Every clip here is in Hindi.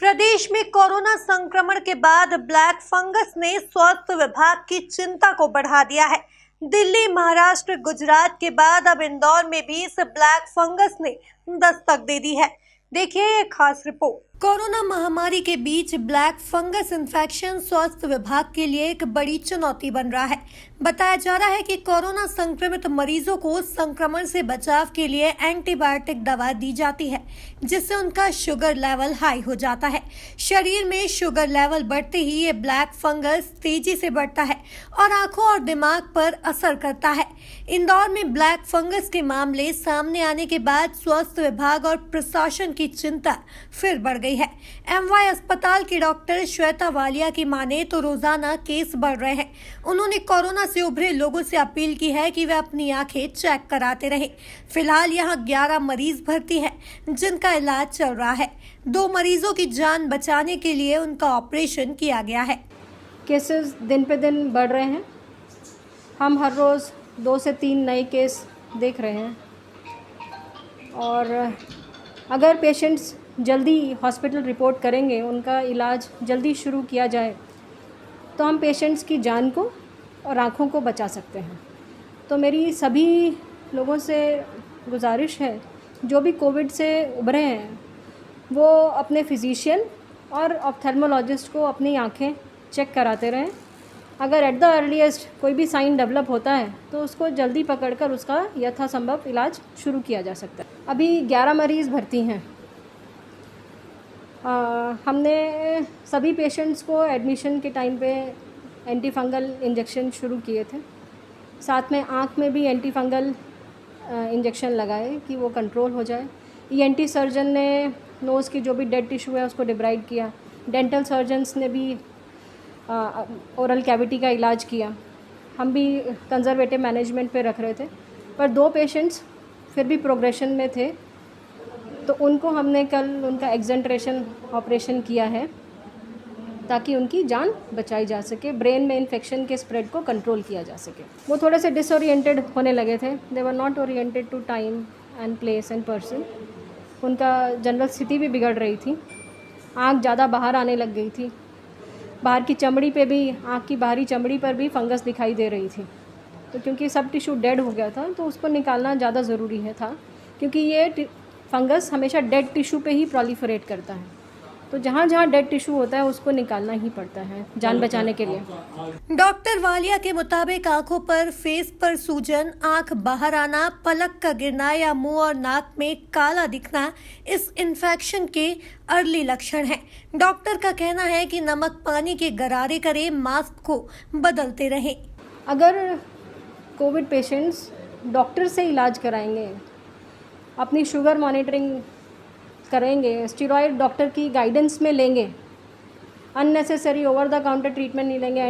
प्रदेश में कोरोना संक्रमण के बाद ब्लैक फंगस ने स्वास्थ्य विभाग की चिंता को बढ़ा दिया है। दिल्ली, महाराष्ट्र, गुजरात के बाद अब इंदौर में भी इस ब्लैक फंगस ने दस्तक दे दी है। देखिए ये खास रिपोर्ट। कोरोना महामारी के बीच ब्लैक फंगस इन्फेक्शन स्वास्थ्य विभाग के लिए एक बड़ी चुनौती बन रहा है। बताया जा रहा है कि कोरोना संक्रमित मरीजों को संक्रमण से बचाव के लिए एंटीबायोटिक दवा दी जाती है, जिससे उनका शुगर लेवल हाई हो जाता है। शरीर में शुगर लेवल बढ़ते ही ये ब्लैक फंगस तेजी से बढ़ता है और आंखों और दिमाग पर असर करता है। इंदौर में ब्लैक फंगस के मामले सामने आने के बाद स्वास्थ्य विभाग और प्रशासन की चिंता फिर बढ़ गई है। एमवाई अस्पताल की डॉक्टर श्वेता वालिया की माने तो रोजाना केस बढ़ रहे हैं। उन्होंने कोरोना से उभरे लोगों से अपील की है कि वे अपनी आंखें चेक कराते रहें। फिलहाल यहां 11 मरीज भर्ती हैं, जिनका इलाज चल रहा है। 2 मरीजों की जान बचाने के लिए उनका ऑपरेशन किया गया है। केसेस दिन पे दिन बढ़ रहे हैं। हम हर रोज़ 2 से 3 नए केस देख रहे हैं और अगर पेशेंट्स जल्दी हॉस्पिटल रिपोर्ट करेंगे, उनका इलाज जल्दी शुरू किया जाए तो हम पेशेंट्स की जान को और आँखों को बचा सकते हैं। तो मेरी सभी लोगों से गुजारिश है, जो भी कोविड से उभरे हैं वो अपने फिजिशियन और ऑप्थेल्मोलॉजिस्ट को अपनी आँखें चेक कराते रहें। अगर एट द अर्लीस्ट कोई भी साइन डेवलप होता है तो उसको जल्दी पकड़कर उसका यथासंभव इलाज शुरू किया जा सकता है। अभी 11 मरीज़ भर्ती हैं। हमने सभी पेशेंट्स को एडमिशन के टाइम पे एंटी फंगल इंजेक्शन शुरू किए थे। साथ में आँख में भी एंटी फंगल इंजेक्शन लगाए कि वो कंट्रोल हो जाए। ईएनटी सर्जन ने नोज़ की जो भी डेड टिश्यू है उसको डिब्राइड किया। डेंटल सर्जन्स ने भी ओरल कैविटी का इलाज किया। हम भी कंजर्वेटिव मैनेजमेंट पे रख रहे थे, पर 2 पेशेंट्स फिर भी प्रोग्रेशन में थे, तो उनको हमने कल उनका एक्सेंट्रेशन ऑपरेशन किया है ताकि उनकी जान बचाई जा सके, ब्रेन में इन्फेक्शन के स्प्रेड को कंट्रोल किया जा सके। वो थोड़े से डिसओरिएंटेड होने लगे थे। They were not oriented to time and place and person. उनका जनरल स्थिति भी बिगड़ रही थी। आँख ज़्यादा बाहर आने लग गई थी। बाहर की चमड़ी पे भी, आँख की बाहरी चमड़ी पर भी फंगस दिखाई दे रही थी। तो क्योंकि सब टिश्यू डेड हो गया था तो उसको निकालना ज़्यादा ज़रूरी था, क्योंकि ये फंगस हमेशा डेड टिश्यू पे ही प्रोलिफरेट करता है। तो जहाँ जहाँ डेड टिश्यू होता है उसको निकालना ही पड़ता है जान बचाने के लिए। डॉक्टर वालिया के मुताबिक आंखों पर, फेस पर सूजन, आंख बाहर आना, पलक का गिरना या मुंह और नाक में काला दिखना इस इन्फेक्शन के अर्ली लक्षण हैं। डॉक्टर का कहना है कि नमक पानी के गरारे करें, मास्क को बदलते रहें। अगर कोविड पेशेंट्स डॉक्टर से इलाज कराएंगे, अपनी शुगर मॉनिटरिंग करेंगे, स्टेरॉयड डॉक्टर की गाइडेंस में लेंगे, unnecessary over the counter treatment नहीं लेंगे,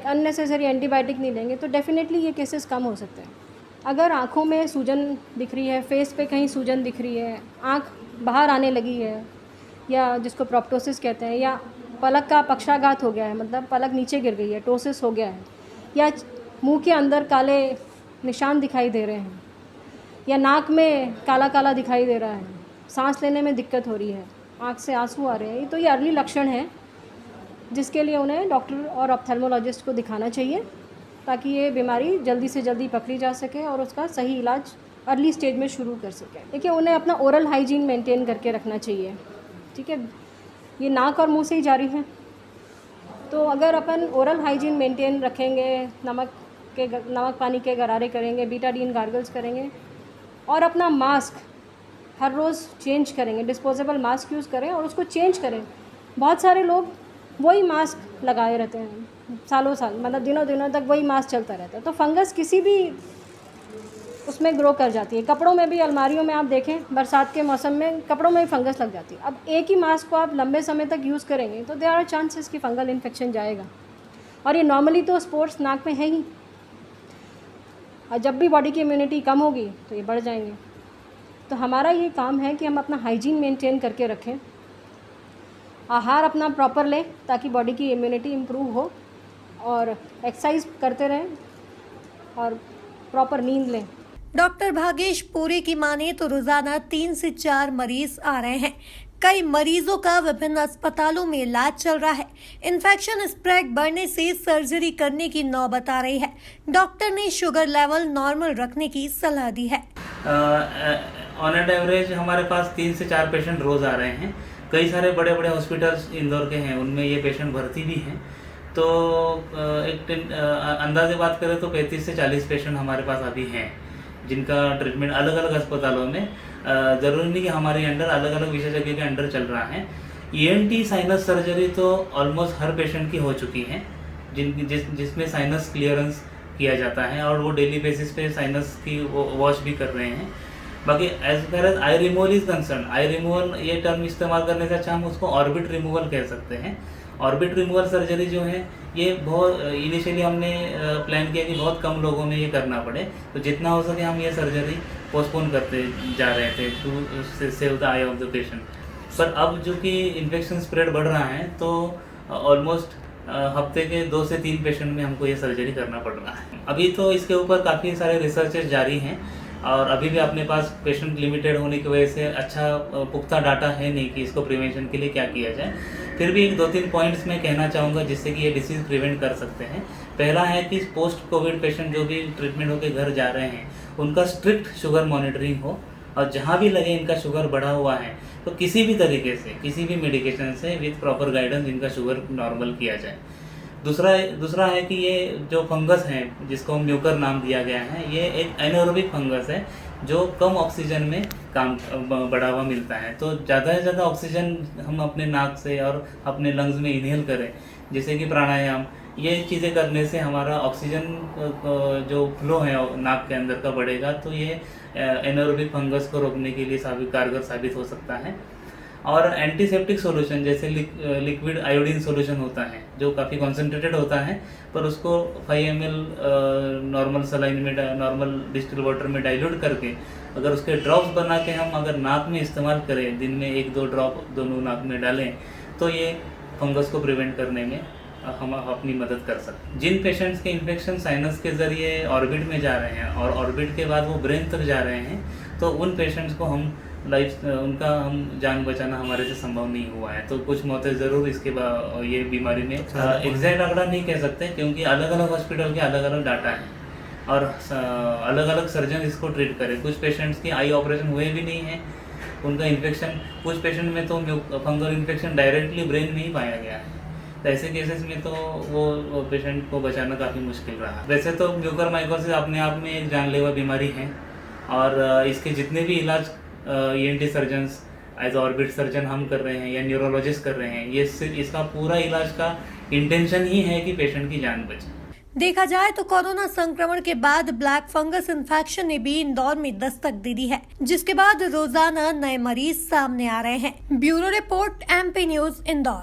अननेसेसरी एंटीबायोटिक नहीं लेंगे, तो डेफिनेटली ये केसेस कम हो सकते हैं। अगर आँखों में सूजन दिख रही है, फेस पे कहीं सूजन दिख रही है, आँख बाहर आने लगी है, या जिसको प्रोप्टोसिस कहते हैं, या पलक का पक्षाघात हो गया है, मतलब पलक नीचे गिर गई है, टोसिस हो गया है, या मुंह के अंदर काले निशान दिखाई दे रहे हैं, या नाक में काला काला दिखाई दे रहा है, सांस लेने में दिक्कत हो रही है, आँख से आंसू आ रहे हैं, तो ये अर्ली लक्षण है जिसके लिए उन्हें डॉक्टर और ऑप्थेल्मोलॉजिस्ट को दिखाना चाहिए, ताकि ये बीमारी जल्दी से जल्दी पकड़ी जा सके और उसका सही इलाज अर्ली स्टेज में शुरू कर सके। देखिए, उन्हें अपना ओरल हाइजीन मेंटेन करके रखना चाहिए। ठीक है, ये नाक और मुंह से ही जारी है, तो अगर अपन ओरल हाइजीन मेंटेन रखेंगे, नमक पानी के गरारे करेंगे, बीटाडीन गार्गल्स करेंगे और अपना मास्क हर रोज़ चेंज करेंगे, डिस्पोजेबल मास्क यूज़ करें और उसको चेंज करें। बहुत सारे लोग वही मास्क लगाए रहते हैं सालों साल, मतलब दिनों दिनों तक वही मास्क चलता रहता है, तो फंगस किसी भी उसमें ग्रो कर जाती है। कपड़ों में भी, अलमारियों में आप देखें, बरसात के मौसम में कपड़ों में भी फंगस लग जाती है। अब एक ही मास्क को आप लंबे समय तक यूज़ करेंगे तो देयर आर चांसेस कि फंगल इन्फेक्शन जाएगा, और ये नॉर्मली तो स्पोर्ट्स नाक में है ही, और जब भी बॉडी की इम्यूनिटी कम होगी तो ये बढ़ जाएंगे। तो हमारा ये काम है कि हम अपना हाइजीन मेंटेन करके रखें, आहार अपना प्रॉपर लें ताकि बॉडी की इम्यूनिटी इम्प्रूव हो, और एक्सरसाइज करते रहें और प्रॉपर नींद लें। डॉक्टर भागेश पूरी की माने तो रोजाना 3 से 4 मरीज आ रहे हैं। कई मरीजों का विभिन्न अस्पतालों में इलाज चल रहा है। इन्फेक्शन स्प्रेड बढ़ने से सर्जरी करने की नौबत आ रही है। डॉक्टर ने शुगर लेवल नॉर्मल रखने की सलाह दी है। ऑन एट एवरेज हमारे पास 3 से 4 पेशेंट रोज़ आ रहे हैं। कई सारे बड़े बड़े हॉस्पिटल्स इंदौर के हैं, उनमें ये पेशेंट भर्ती भी हैं। तो अंदाजे बात करें तो 35 से 40 पेशेंट हमारे पास अभी हैं, जिनका ट्रीटमेंट अलग अलग अस्पतालों में, ज़रूरी नहीं कि हमारे अंडर, अलग अलग विशेषज्ञ के अंडर चल रहा है। ENT साइनस सर्जरी तो ऑलमोस्ट हर पेशेंट की हो चुकी है, जिसमें साइनस क्लियरेंस किया जाता है और वो डेली बेसिस पे साइनस की वॉश भी कर रहे हैं। बाकी as far as eye removal is concern, eye removal ये टर्म इस्तेमाल करने से अच्छा हम उसको ऑर्बिट रिमूवल कह सकते हैं। ऑर्बिट रिमूवल सर्जरी जो है ये बहुत इनिशियली हमने प्लान किया कि बहुत कम लोगों में ये करना पड़े, तो जितना हो सके हम ये सर्जरी पोस्टपोन करते जा रहे थे to save the eye of the patient. पर अब जो कि इन्फेक्शन स्प्रेड बढ़ रहा है तो ऑलमोस्ट हफ्ते के 2 से 3 पेशेंट में हमको ये सर्जरी करना पड़ रहा है। अभी तो इसके ऊपर काफ़ी सारे रिसर्चेस जारी हैं और अभी भी अपने पास पेशेंट लिमिटेड होने की वजह से अच्छा पुख्ता डाटा है नहीं कि इसको प्रिवेंशन के लिए क्या किया जाए। फिर भी 2-3 पॉइंट्स मैं कहना चाहूँगा जिससे कि ये डिसीज़ प्रिवेंट कर सकते हैं। पहला है कि पोस्ट कोविड पेशेंट जो भी ट्रीटमेंट होकर घर जा रहे हैं उनका स्ट्रिक्ट शुगर मॉनिटरिंग हो, और जहाँ भी लगे इनका शुगर बढ़ा हुआ है तो किसी भी तरीके से, किसी भी मेडिकेशन से विथ प्रॉपर गाइडेंस इनका शुगर नॉर्मल किया जाए। दूसरा है कि ये जो फंगस है जिसको म्यूकर नाम दिया गया है, ये एक एनारोबिक फंगस है जो कम ऑक्सीजन में काम बढ़ावा मिलता है। तो ज़्यादा से ज़्यादा ऑक्सीजन हम अपने नाक से और अपने लंग्स में इनहेल करें, जैसे कि प्राणायाम, ये चीज़ें करने से हमारा ऑक्सीजन जो फ्लो है नाक के अंदर का बढ़ेगा, तो ये एनारोबिक फंगस को रोकने के लिए कारगर साबित हो सकता है। और एंटीसेप्टिक सॉल्यूशन जैसे लिक्विड आयोडीन सॉल्यूशन होता है जो काफ़ी कॉन्सेंट्रेटेड होता है, पर उसको 5 ml नॉर्मल सलाइन में, नॉर्मल डिस्टिल वाटर में डाइल्यूट करके अगर उसके ड्रॉप्स बना के हम अगर नाक में इस्तेमाल करें, दिन में 1-2 ड्रॉप दोनों नाक में डालें, तो ये फंगस को प्रिवेंट करने में हम अपनी मदद कर सकते हैं। जिन पेशेंट्स के इन्फेक्शन साइनस के ज़रिए ऑर्बिट में जा रहे हैं और ऑर्बिट के बाद वो ब्रेन तक जा रहे हैं, तो उन पेशेंट्स को हम उनका हम जान बचाना हमारे से संभव नहीं हुआ है। तो कुछ मौतें ज़रूर इसके बाद ये बीमारी में, एग्जैक्ट आंकड़ा नहीं कह सकते क्योंकि अलग अलग हॉस्पिटल के अलग अलग डाटा है और अलग अलग सर्जन इसको ट्रीट करें। कुछ पेशेंट्स की आई ऑपरेशन हुए भी नहीं है, उनका इन्फेक्शन, कुछ पेशेंट में तो फंगल इन्फेक्शन डायरेक्टली ब्रेन में ही पाया गया है। तो ऐसे केसेस में तो वो पेशेंट को बचाना काफ़ी मुश्किल रहा। वैसे तो म्यूकरमाइकोसिस अपने आप में एक जानलेवा बीमारी है और इसके जितने भी इलाज ENT surgeons as orbit surgeon हम कर रहे हैं या न्यूरोलॉजिस्ट कर रहे हैं, ये सिर्फ इसका पूरा इलाज का इंटेंशन ही है कि पेशेंट की जान बचे। देखा जाए तो कोरोना संक्रमण के बाद ब्लैक फंगस इन्फेक्शन ने भी इंदौर में दस्तक दे दी है, जिसके बाद रोजाना नए मरीज सामने आ रहे हैं। Bureau report MP news Indore.